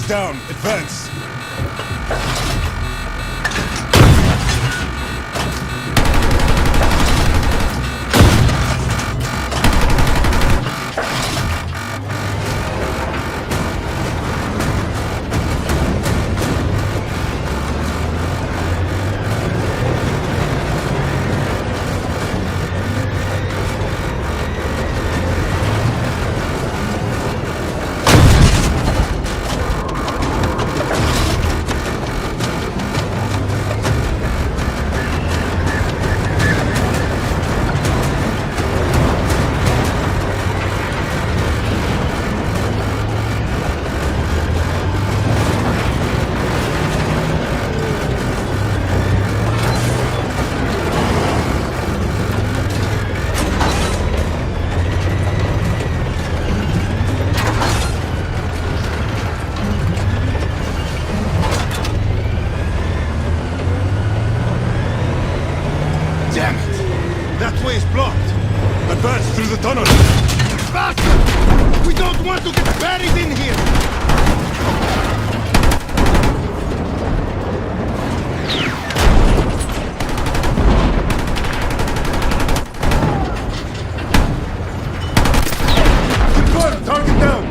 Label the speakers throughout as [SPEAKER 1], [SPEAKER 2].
[SPEAKER 1] is down. Advance. Damn it! That way is blocked! Advance through the tunnel! Faster! We don't want to get buried in here! Confirm! Target down!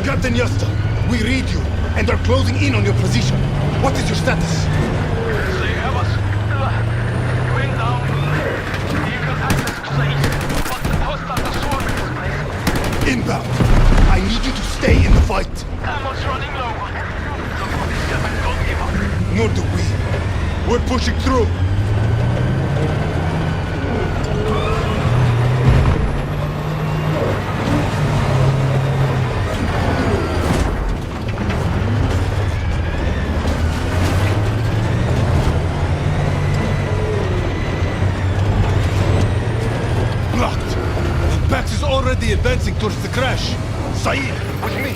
[SPEAKER 1] Captain Yasta, we read you, and are closing in on your position. What is your status?
[SPEAKER 2] They have us pinned down. You can access to the east, but the hostiles are swarming this place.
[SPEAKER 1] Inbound. I need you to stay in the fight.
[SPEAKER 2] Ammo's running low. The bodies don't give up.
[SPEAKER 1] Nor do we. We're pushing through. Already advancing towards the crash. Saeed,
[SPEAKER 3] With me.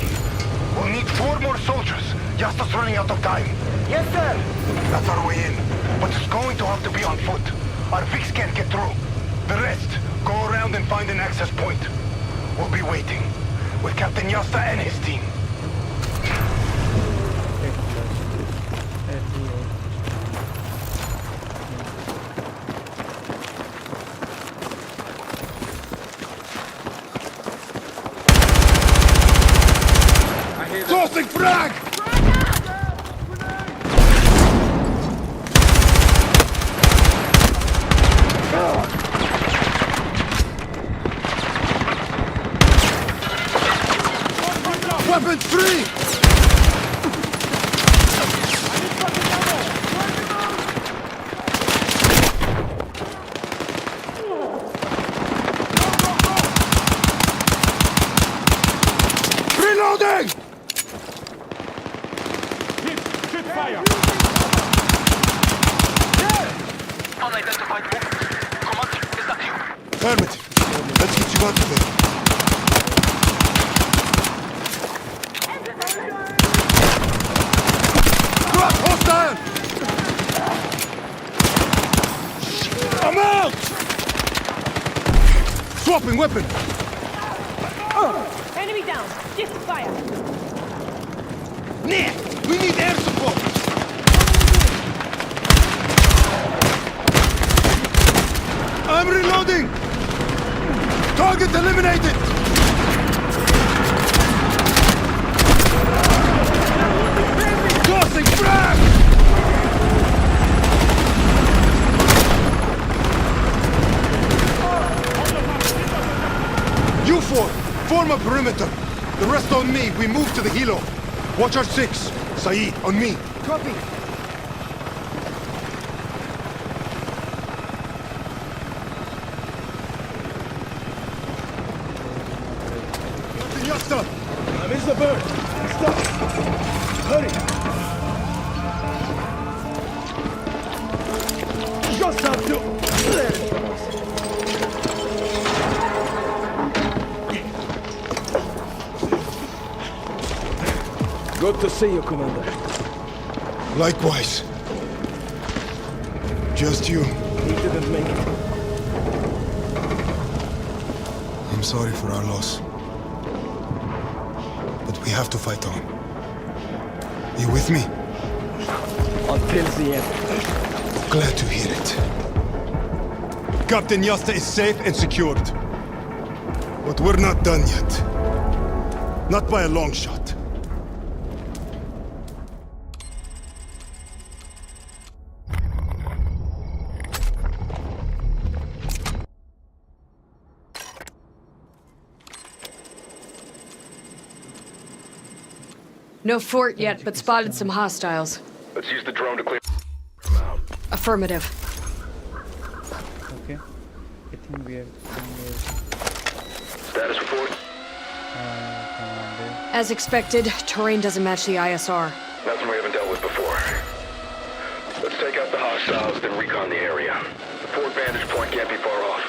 [SPEAKER 3] We'll need 4 more soldiers. Yasta's running out of time.
[SPEAKER 4] Yes, sir.
[SPEAKER 3] That's our way in. But it's going to have to be on foot. Our Vix can't get through. The rest, go around and find an access point. We'll be waiting. With Captain Yasta and his team.
[SPEAKER 1] Tossing frag! Weapons free! Reloading!
[SPEAKER 2] Unidentified movement. Commander, is that you?
[SPEAKER 1] Affirmative. Let's get you out of there. Drop hostile! I'm out! Swapping weapon!
[SPEAKER 5] Enemy down. Shift fire.
[SPEAKER 1] Nah! We need air support! I'm reloading! Target eliminated! Tossing frag! You four, form a perimeter. The rest on me. We move to the helo. Watch our 6. Saeed, on me.
[SPEAKER 4] Copy.
[SPEAKER 1] Yasta! I missed the bird! Stop! Hurry! just have to let it pass. Good to see you, Commander.
[SPEAKER 3] Likewise. Just you.
[SPEAKER 1] He didn't make it.
[SPEAKER 3] I'm sorry for our loss. But we have to fight on. You with me?
[SPEAKER 1] Until the end.
[SPEAKER 3] Glad to hear it.
[SPEAKER 1] Captain Yasta is safe and secured.
[SPEAKER 3] But we're not done yet.
[SPEAKER 1] Not by a long shot.
[SPEAKER 4] No fort yet, but spotted some hostiles.
[SPEAKER 2] Let's use the drone to clear.
[SPEAKER 4] Affirmative.
[SPEAKER 6] Okay. I think we are
[SPEAKER 2] Status report.
[SPEAKER 6] commander.
[SPEAKER 4] As expected, terrain doesn't match the ISR.
[SPEAKER 2] Nothing we haven't dealt with before. Let's take out the hostiles, then recon the area. The fort vantage point can't be far off.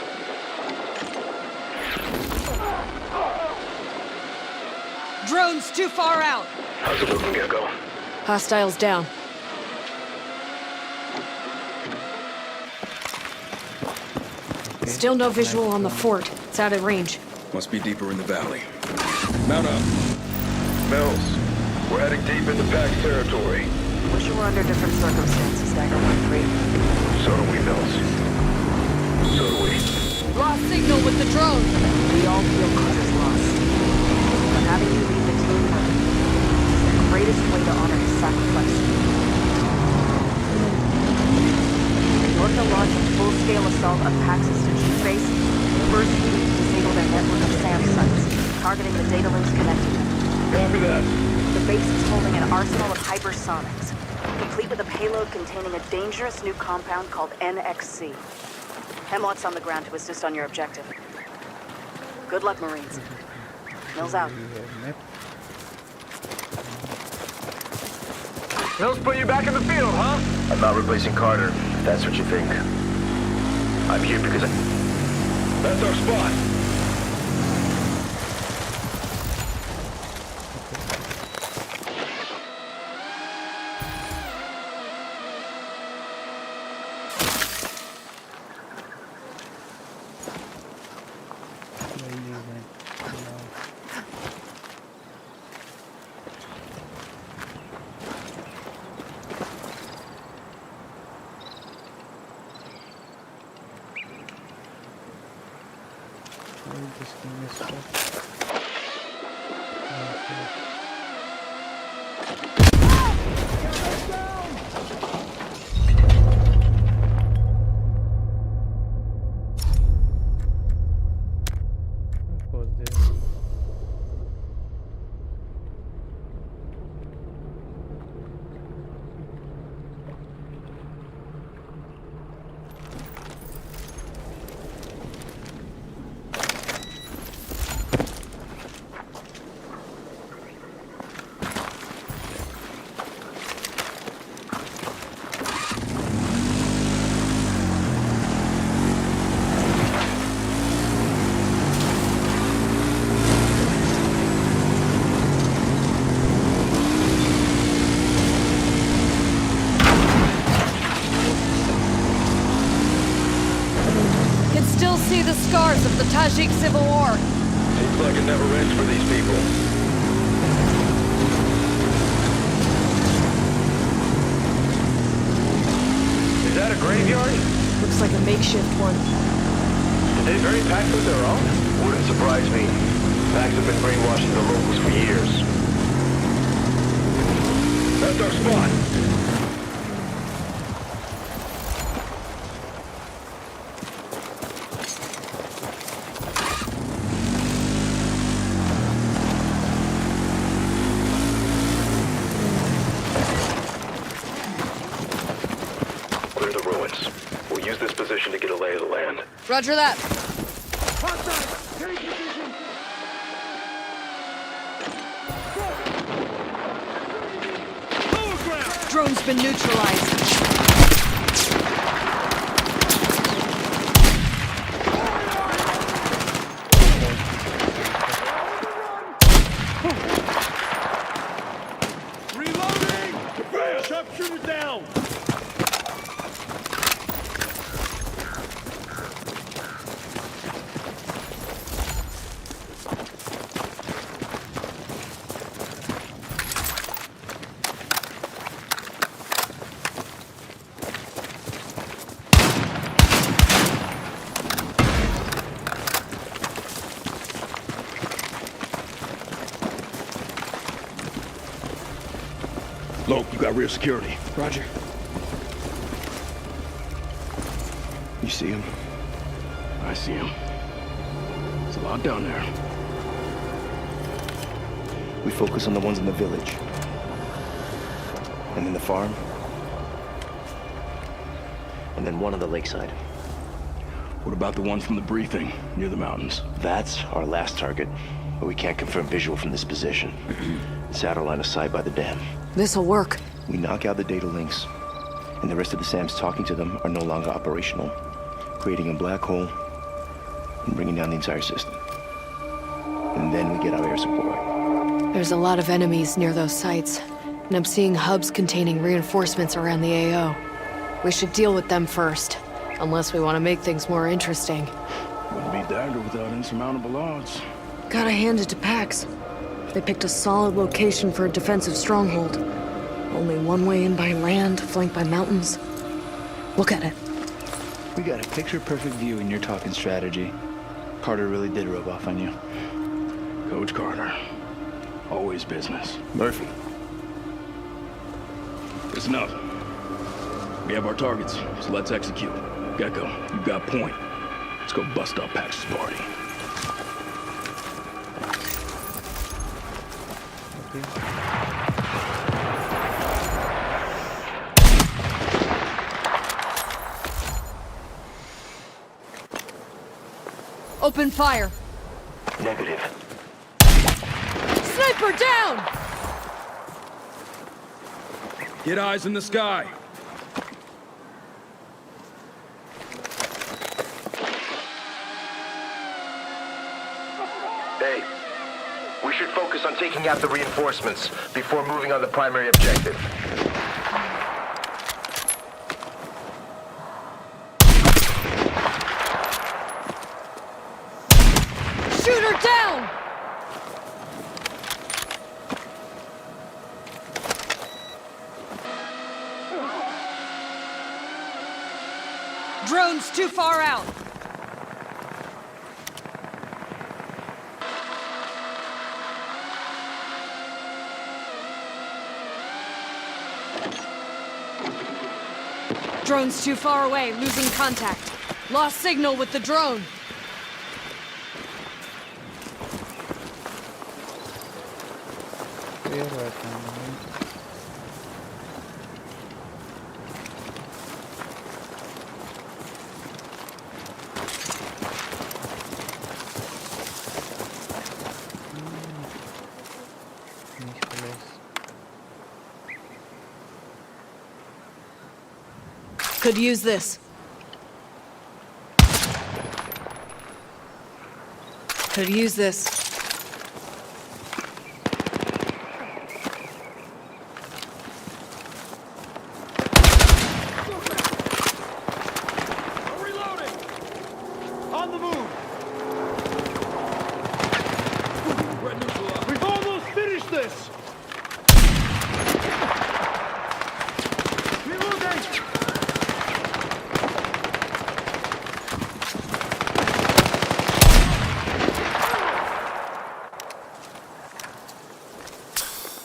[SPEAKER 4] Drone's too far out!
[SPEAKER 2] How's it looking, Gecko?
[SPEAKER 4] Hostiles down. Still no visual on the fort. It's out of range.
[SPEAKER 7] Must be deeper in the valley. Mount up.
[SPEAKER 2] Mills, we're heading deep into Pax territory.
[SPEAKER 8] Wish you were under different circumstances, Dagger 1-3.
[SPEAKER 2] So do we, Mills. So do we.
[SPEAKER 4] Lost signal with the drone.
[SPEAKER 8] We all feel Carter's loss. But having you lead the team is the greatest way to honor his sacrifice. In order to launch a full-scale assault on Pax's Strategic Base, first we need to disable their network of SAM sites, targeting the data links connecting them.
[SPEAKER 2] Copy that.
[SPEAKER 8] The base is holding an arsenal of hypersonics, complete with a payload containing a dangerous new compound called NXC. Hemlock's on the ground to assist on your objective. Good luck, Marines. Mills out.
[SPEAKER 2] Mills put you back in the field, huh?
[SPEAKER 9] I'm not replacing Carter, if that's what you think. I'm here because
[SPEAKER 2] That's our spot.
[SPEAKER 6] This thing is stuck. What was this?
[SPEAKER 4] Can still see the scars of the Tajik Civil War.
[SPEAKER 2] Seems like it never ends for these people. Is that a graveyard?
[SPEAKER 4] Looks like a makeshift one.
[SPEAKER 2] Did they bury Pax with their own?
[SPEAKER 9] wouldn't surprise me. Pax have been brainwashing the locals for years.
[SPEAKER 2] That's our spot.
[SPEAKER 9] Clear the ruins. We'll use this position to get a lay of the land.
[SPEAKER 4] Roger that. Drone's been neutralized.
[SPEAKER 1] Reloading! Sharpshooter down!
[SPEAKER 7] Loke, you got rear security.
[SPEAKER 10] Roger.
[SPEAKER 7] You see him? I see him. There's a lot down there.
[SPEAKER 10] We focus on the ones in the village. And then the farm. And then one on the lakeside.
[SPEAKER 7] What about the ones from the briefing near the mountains?
[SPEAKER 10] That's our last target, but we can't confirm visual from this position. It's out of line of sight by the dam.
[SPEAKER 4] This'll work.
[SPEAKER 10] We knock out the data links, and the rest of the SAMs talking to them are no longer operational, creating a black hole and bringing down the entire system. And then we get our air support.
[SPEAKER 4] There's a lot of enemies near those sites, and I'm seeing hubs containing reinforcements around the AO. We should deal with them first, unless we want to make things more interesting.
[SPEAKER 7] Wouldn't be Dagger without insurmountable odds.
[SPEAKER 4] Gotta hand it to Pax. They picked a solid location for a defensive stronghold. Only one way in by land, flanked by mountains. Look at it.
[SPEAKER 11] We got a picture-perfect view and you're talking strategy. Carter really did rub off on you.
[SPEAKER 7] Coach Carter. Always business.
[SPEAKER 10] Murphy.
[SPEAKER 7] Listen up. We have our targets, so let's execute. Gecko, you got point. Let's go bust up Pax's party.
[SPEAKER 4] Open fire!
[SPEAKER 10] Negative.
[SPEAKER 4] Sniper down!
[SPEAKER 7] Get eyes in the sky.
[SPEAKER 3] Hey, we should focus on taking out the reinforcements before moving on the primary objective.
[SPEAKER 4] Shoot her down! Drone's too far out. Drone's too far away, losing contact. Lost signal with the drone.
[SPEAKER 6] Where was I?
[SPEAKER 4] Could use this. Could use this.
[SPEAKER 1] Reloading! On the move! We've almost finished this! Reloading!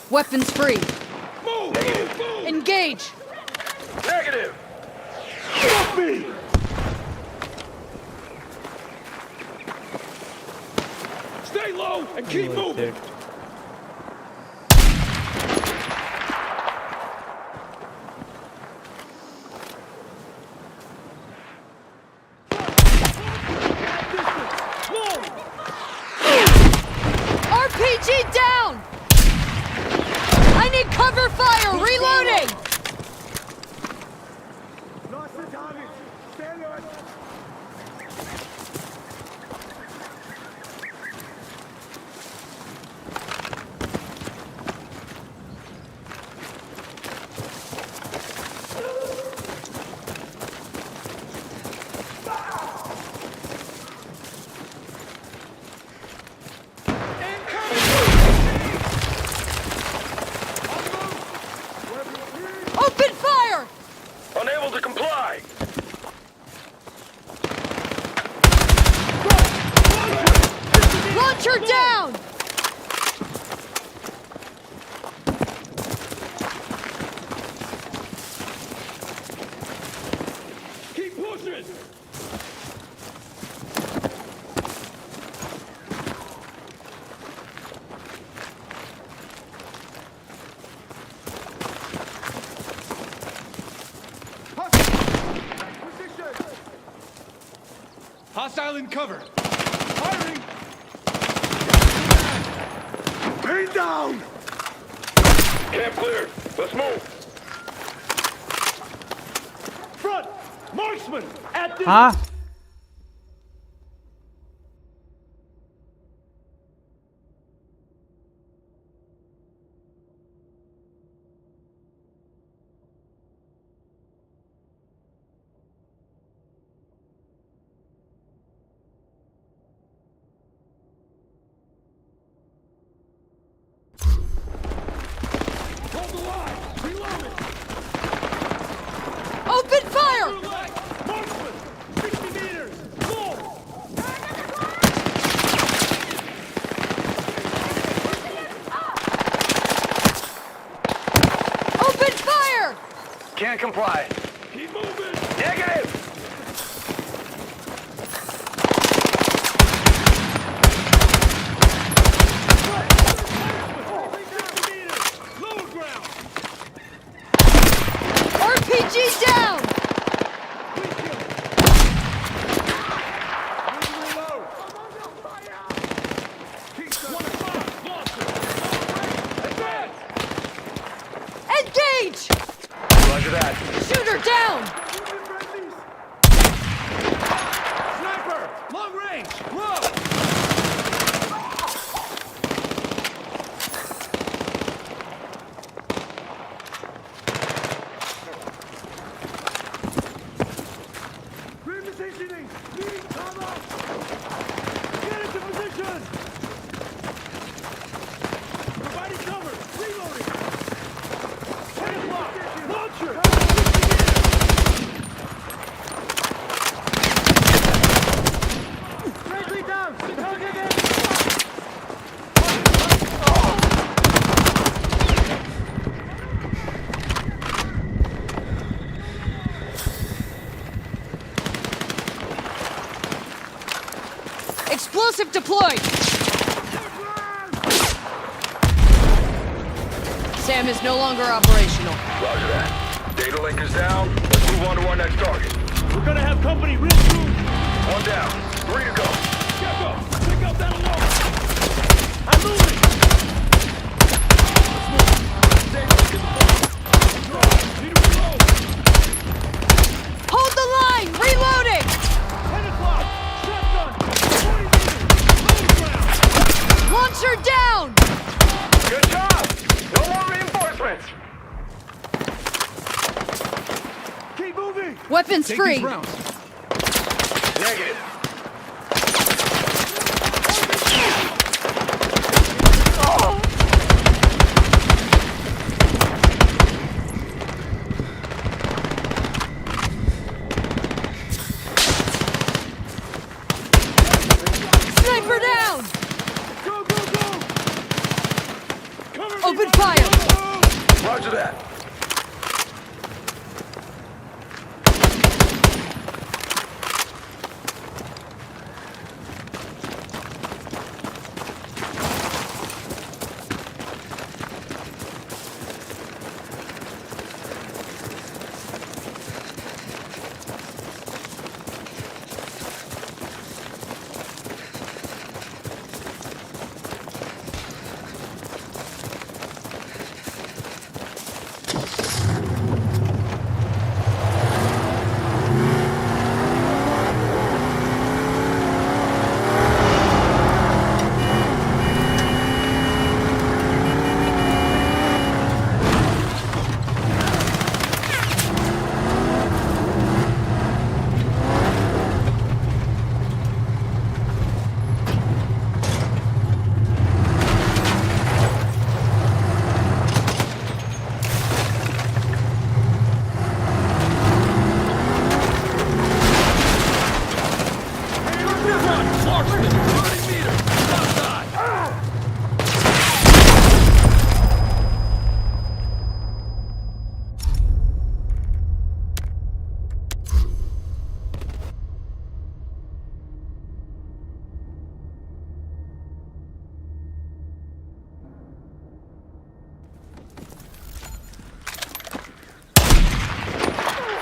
[SPEAKER 4] Weapons free.
[SPEAKER 1] Move! Move! Move!
[SPEAKER 4] Engage!
[SPEAKER 3] Negative!
[SPEAKER 1] Stop me! Stay low and keep
[SPEAKER 6] Who was
[SPEAKER 1] moving!
[SPEAKER 6] that?
[SPEAKER 4] RPG down! I need cover fire! Reloading!
[SPEAKER 1] Lost the target! Stay alert! Hostile in cover! Firing! Pinned down!
[SPEAKER 9] Camp clear. Let's move.
[SPEAKER 1] Front! Marksman! At this...
[SPEAKER 6] हाँ
[SPEAKER 1] Hold the line! Reload it!
[SPEAKER 4] Open fire!
[SPEAKER 1] Marksman! 60 meters! Full!
[SPEAKER 4] Open fire!
[SPEAKER 3] Can't comply.
[SPEAKER 1] Keep moving!
[SPEAKER 3] Negative!
[SPEAKER 1] Lower ground!
[SPEAKER 4] RPG down! Engage!
[SPEAKER 3] Roger that.
[SPEAKER 4] Shooter down!
[SPEAKER 1] Sniper! Long range! Low! Repositioning! Need cover! Get into position! Providing cover! Reloading! 10 o'clock! Launcher! Bradley down! Target it!
[SPEAKER 4] Explosive deployed! Sam is no longer operational.
[SPEAKER 9] Roger that. Data link is down. Let's move on to our next target.
[SPEAKER 1] We're gonna have company real soon!
[SPEAKER 9] One down. 3 to go.
[SPEAKER 1] Jacko! Pick up that alarm! I'm moving!
[SPEAKER 4] Hold the line! Reloading!
[SPEAKER 1] 10 o'clock! Shotgun! 40 meters! Lower ground!
[SPEAKER 4] Launcher down!
[SPEAKER 3] Good job! No more reinforcements!
[SPEAKER 1] Keep moving!
[SPEAKER 4] Weapons free!
[SPEAKER 3] Negative.
[SPEAKER 4] Sniper down!
[SPEAKER 1] Go, go, go! Cover me,
[SPEAKER 4] Open
[SPEAKER 1] Roger!
[SPEAKER 4] fire!
[SPEAKER 9] Roger that.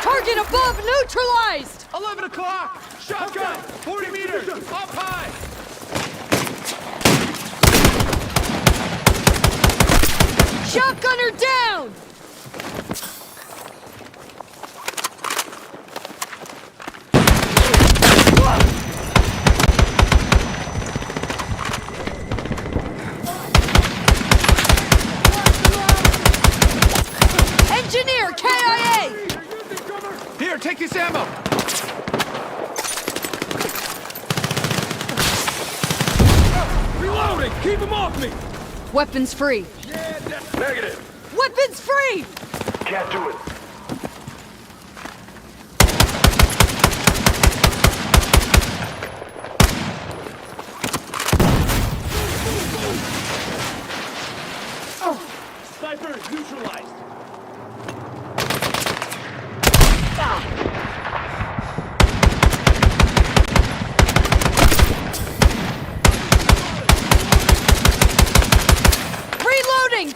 [SPEAKER 4] Target above neutralized!
[SPEAKER 2] 11 o'clock! Shotgun! 40 meters! Up high!
[SPEAKER 4] Shotgunner down! Engineer, KIA!
[SPEAKER 2] Here, take this ammo! Reloading! Keep him off me!
[SPEAKER 4] Weapons free.
[SPEAKER 9] Negative.
[SPEAKER 4] Weapons free!
[SPEAKER 3] Can't do it.
[SPEAKER 2] Sniper is neutralized.
[SPEAKER 4] Reloading!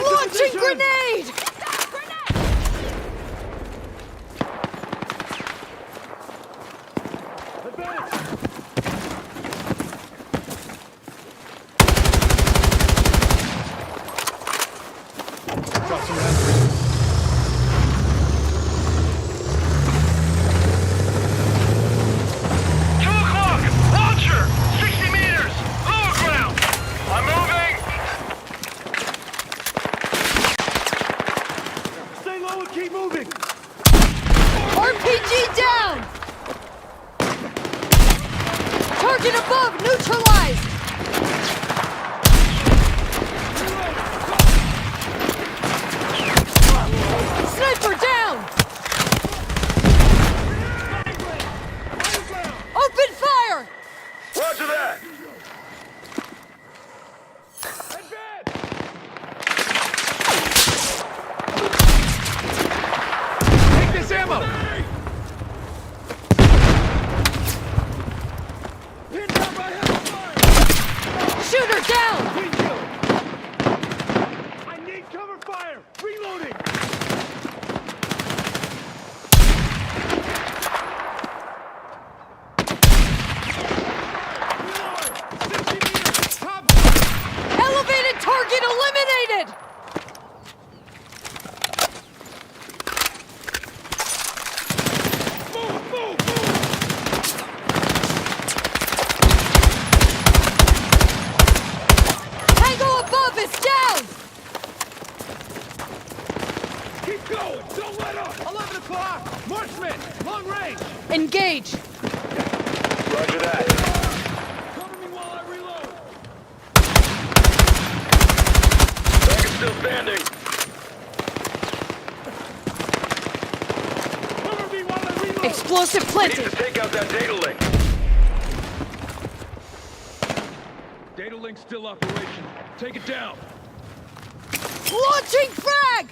[SPEAKER 4] Launching grenade!
[SPEAKER 2] Drop some rounds. 2 o'clock! Launcher! 60 meters! Lower ground! I'm moving! Stay low and keep moving!
[SPEAKER 4] RPG down! Target above, neutralized! Sniper down! Open fire!
[SPEAKER 9] Roger that!
[SPEAKER 2] Take this ammo!
[SPEAKER 4] Shooter down!
[SPEAKER 2] I need cover fire! Reloading!
[SPEAKER 4] Elevated target eliminated! Tango above is down!
[SPEAKER 2] Keep going! Don't let up! 11 o'clock! Marksman! Long range!
[SPEAKER 4] Engage!
[SPEAKER 9] Roger that.
[SPEAKER 2] Cover me while I reload!
[SPEAKER 9] Target's still standing.
[SPEAKER 2] Cover me while I reload!
[SPEAKER 4] Explosive
[SPEAKER 9] We need
[SPEAKER 4] planted!
[SPEAKER 9] to take out that data link.
[SPEAKER 7] Data link's still operational. Take it down.
[SPEAKER 4] Launching frag!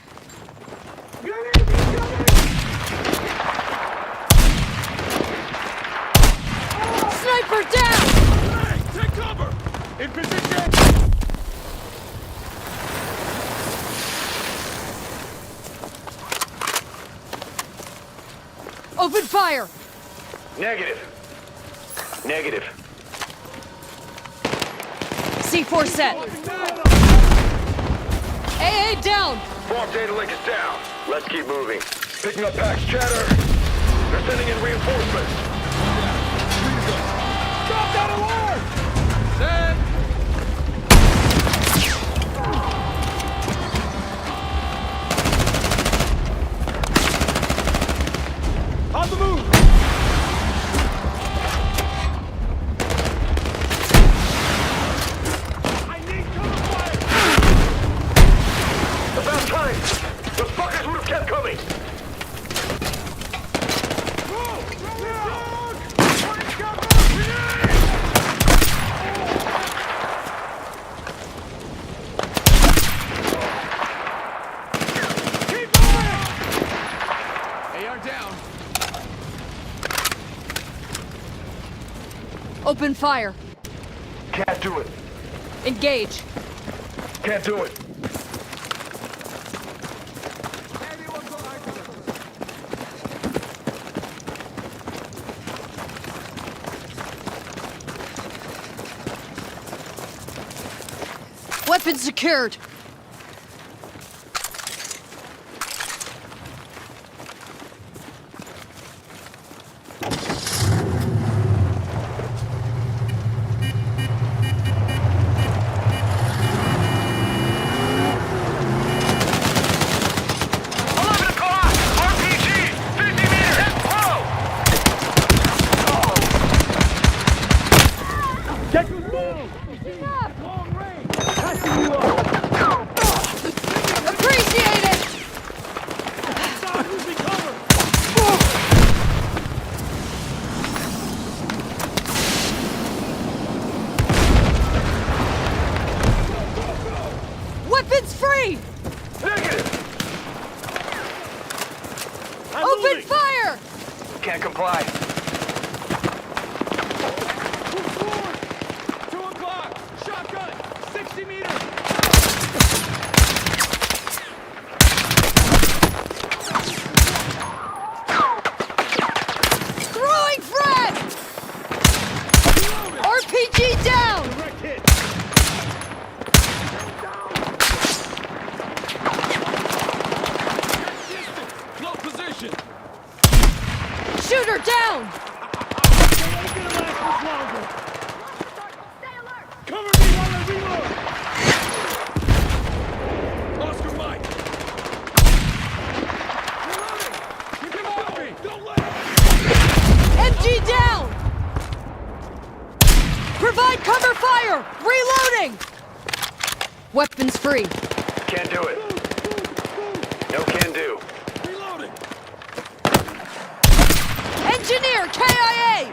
[SPEAKER 4] Sniper down!
[SPEAKER 2] Hey, take cover! In position!
[SPEAKER 4] Open fire!
[SPEAKER 9] Negative. Negative.
[SPEAKER 4] C4 set. AA down!
[SPEAKER 9] Bomb data link is down. Let's keep moving. Picking up Pax chatter. They're sending in reinforcements.
[SPEAKER 2] Drop that alarm! Set! On the move! I need cover fire!
[SPEAKER 9] About time. The fuckers would have kept coming.
[SPEAKER 2] AR down.
[SPEAKER 4] Open fire.
[SPEAKER 3] Can't do it.
[SPEAKER 4] Engage.
[SPEAKER 3] Can't do it.
[SPEAKER 4] Weapon secured. Appreciate it! Weapons free!
[SPEAKER 9] Negative!
[SPEAKER 4] Open fire!
[SPEAKER 3] Can't comply.
[SPEAKER 2] 2 o'clock! Shotgun! 60 meters!
[SPEAKER 4] Throwing frag! RPG down!
[SPEAKER 2] Low position!
[SPEAKER 4] Shooter down!
[SPEAKER 2] Cover me while I reload! Oscar Mike! Reloading! You can help me! Don't let him!
[SPEAKER 4] MG down! Provide cover fire! Reloading! Weapons free.
[SPEAKER 3] Can't do it. No can do.
[SPEAKER 2] Reloading!
[SPEAKER 4] Engineer KIA!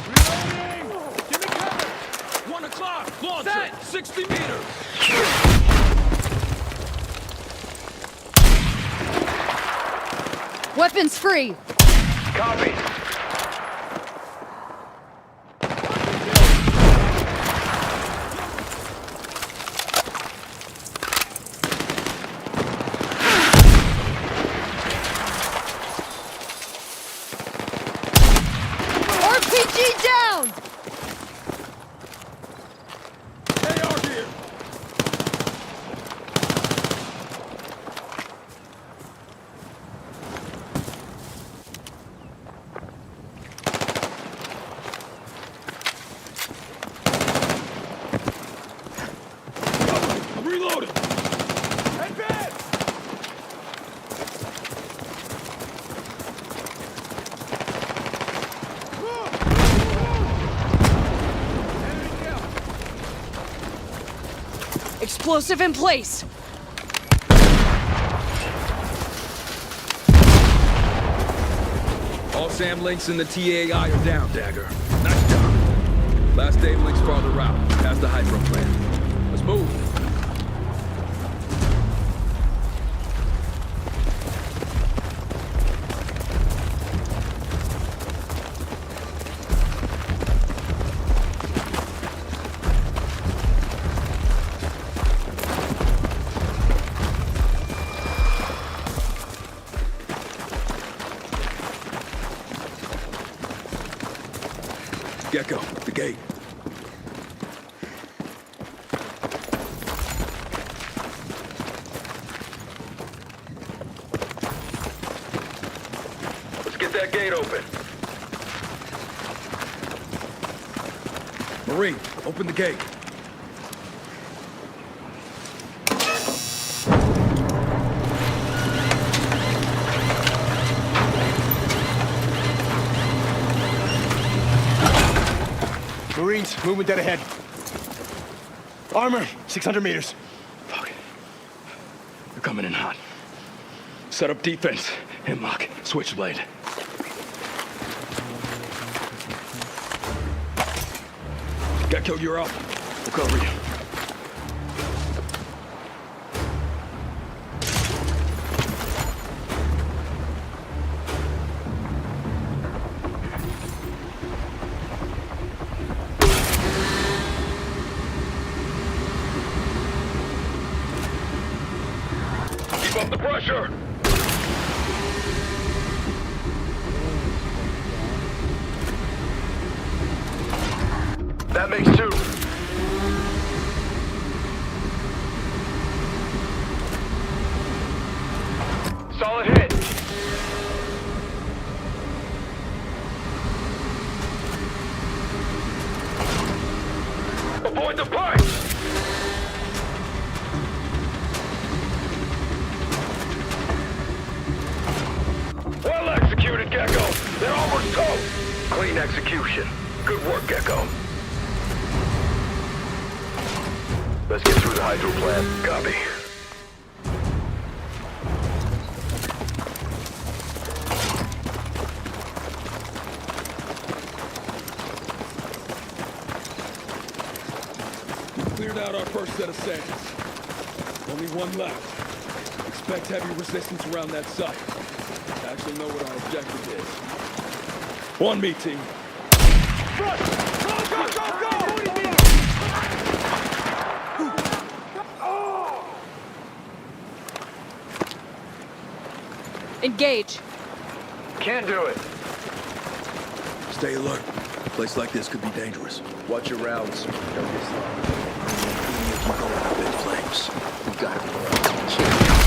[SPEAKER 2] Reloading! Give me cover! 1 o'clock! Launcher! Set! 60 meters!
[SPEAKER 4] Weapons free.
[SPEAKER 3] Copy.
[SPEAKER 4] RPG down!
[SPEAKER 2] They are here! I'm reloading! Advance!
[SPEAKER 4] Explosive in place.
[SPEAKER 7] All SAM links in the TAI are down, Dagger. Nice job. Last Dave links farther out, past the hydro plant. Let's move. Gecko, the gate.
[SPEAKER 9] Let's get that gate open.
[SPEAKER 7] Marine, open the gate.
[SPEAKER 10] Marines, movement dead ahead. Armor, 600 meters.
[SPEAKER 7] Fuck. They're coming in hot. Set up defense. Hemlock, switchblade. Gecko, you're up. We'll cover you.
[SPEAKER 9] up the pressure! That makes 2. Solid hit. Avoid the pipe! Well executed, Gecko. They're almost toast. Clean execution. Good work, Gecko. Let's get through the hydro plant. Copy.
[SPEAKER 7] Cleared out our first set of sands. Only one left. Expect heavy resistance around that site. Actually know what our objective is. On me, team.
[SPEAKER 4] Engage.
[SPEAKER 9] Can't do it.
[SPEAKER 7] Stay alert. A place like this could be dangerous. Watch your rounds. Don't get slow. Keep going up in flames. We got it.